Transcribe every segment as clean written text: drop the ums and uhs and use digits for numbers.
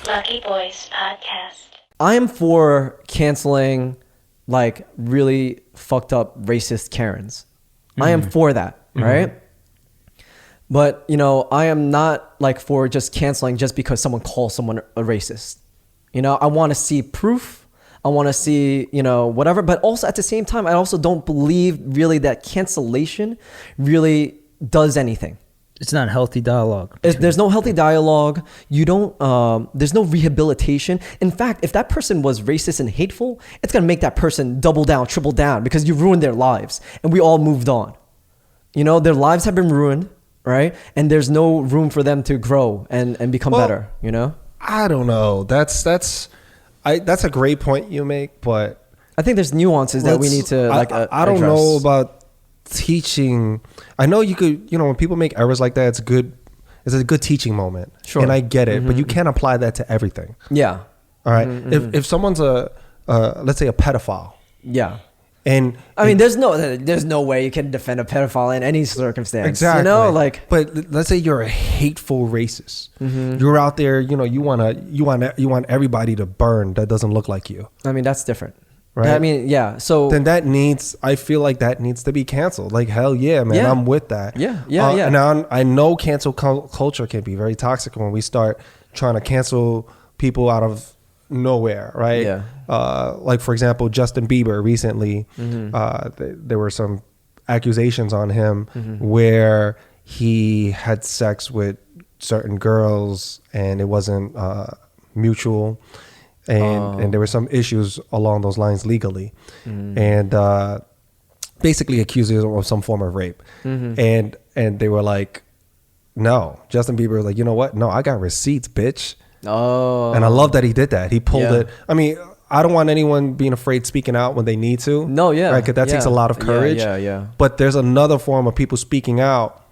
Lucky Boys Podcast. I am for canceling like really fucked up racist Karens. I am for that, right? But, you know, I am not like for just canceling just because someone calls someone a racist. You know, I want to see proof. I want to see, you know, whatever. But also at the same time, I also don't believe really that cancellation really does anything. It's not healthy dialogue. There's no healthy dialogue. You don't, there's no rehabilitation. In fact, if that person was racist and hateful, it's going to make that person double down, triple down because you ruined their lives and we all moved on. You know, their lives have been ruined, right? And there's no room for them to grow and become better, you know? I don't know. That's a great point you make, but I think there's nuances that we need to like I don't address. know about teaching. I know you could, you know, when people make errors like that, it's a good teaching moment. Sure. And I get it, but you can't apply that to everything. Yeah. All right. If someone's let's say a pedophile. Yeah. And I mean, there's no way you can defend a pedophile in any circumstance. Exactly. You know, like. But let's say you're a hateful racist. You're out there, you know, you want everybody to burn that doesn't look like you. I mean, that's different. Right. I mean, yeah. So then I feel like that needs to be canceled. Like, hell yeah, man. Yeah. I'm with that. Yeah. And I know cancel culture can be very toxic when we start trying to cancel people out of nowhere, right? Yeah. Like, for example, Justin Bieber recently, there were some accusations on him where he had sex with certain girls and it wasn't mutual. And there were some issues along those lines legally, and basically accused him of some form of rape. And they were like, no. Justin Bieber was like, you know what? No, I got receipts, bitch. Oh. And I love that he did that. He pulled it. I mean, I don't want anyone being afraid speaking out when they need to. No, yeah. Right? Because that takes a lot of courage. Yeah. But there's another form of people speaking out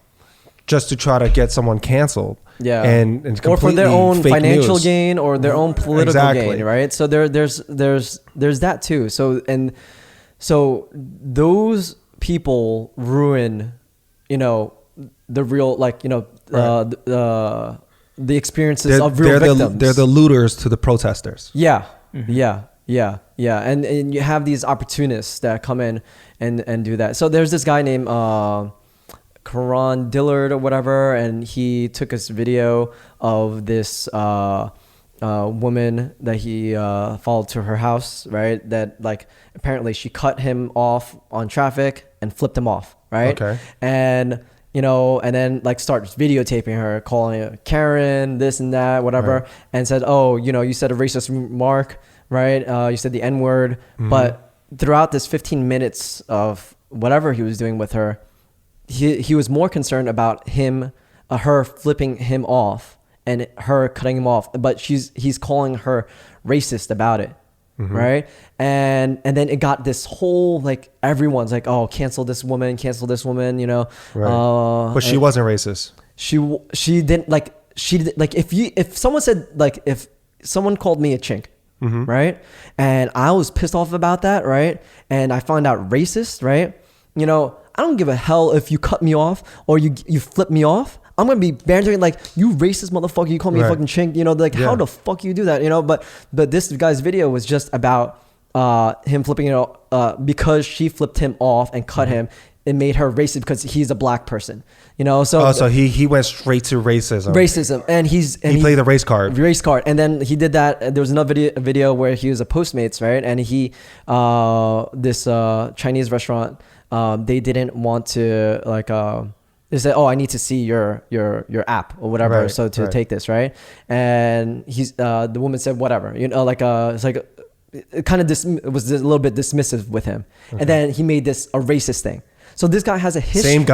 just to try to get someone canceled. Yeah, and or for their own financial news. gain or their own political Exactly. gain, right? So there's that too. So those people ruin, you know, the real, like, you know, the experiences of real victims. They're the looters to the protesters. Yeah, yeah, and you have these opportunists that come in and do that. So there's this guy named Karan Dillard or whatever, and he took this video of this woman that he followed to her house, right? That, like, apparently she cut him off on traffic and flipped him off, right? Okay. And, you know, and then like starts videotaping her, calling her Karen, this and that, whatever, Right. and said, oh, you know, you said a racist remark, right? You said the N-word, but throughout this 15 minutes of whatever he was doing with her, he was more concerned about her flipping him off and her cutting him off, but he's calling her racist about it, right? And then it got this whole, like, everyone's like, oh, cancel this woman, you know. Right. But she wasn't racist. She didn't like if someone said, like, if someone called me a chink, right, and I was pissed off about that, right, and I found out racist, right, you know, I don't give a hell if you cut me off or you flip me off. I'm going to be bantering like, you racist motherfucker, you call me a fucking chink, you know, like, how the fuck you do that, you know? But this guy's video was just about him flipping it off, because she flipped him off and cut him. It made her racist because he's a black person, you know? So he went straight to racism. And he played the race card. And then he did that. There was another video where he was a Postmates, right? And he, this Chinese restaurant, they didn't want to, like, they said, oh, I need to see your app or whatever, right, so to take this, right? And he's the woman said whatever, you know, like, it's like it kind of it was a little bit dismissive with him, and then he made this a racist thing. So this guy has a history. Same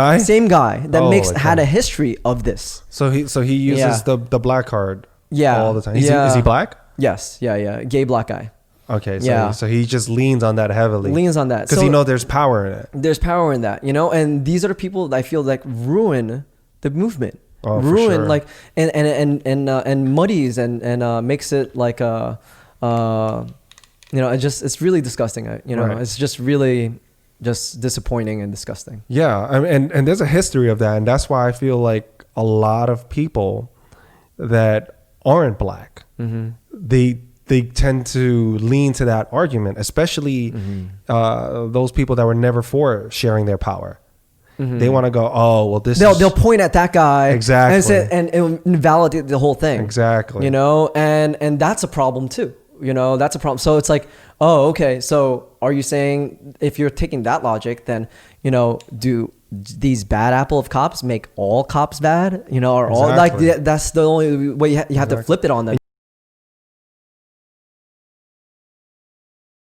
guy that had a history of this. So he uses the black card. All the time. Is he black? Yes. Yeah. Gay black guy. Okay. So he just leans on that heavily. Because he knows there's power in it. There's power in that, you know. And these are the people that I feel like ruin the movement. Ruin, for sure. like, and muddies and makes it like you know, it's really disgusting. You know, it's just really just disappointing and disgusting. Yeah, and there's a history of that, and that's why I feel like a lot of people that aren't black they tend to lean to that argument, especially those people that were never for sharing their power. They want to go, oh, well, they'll point at that guy exactly and invalidate the whole thing. Exactly. You know, and that's a problem too. You know, that's a problem. So it's like, oh, okay. So are you saying, if you're taking that logic, then, you know, do these bad apple of cops make all cops bad? You know, or all, like, Exactly. that's the only way you have to flip it on them.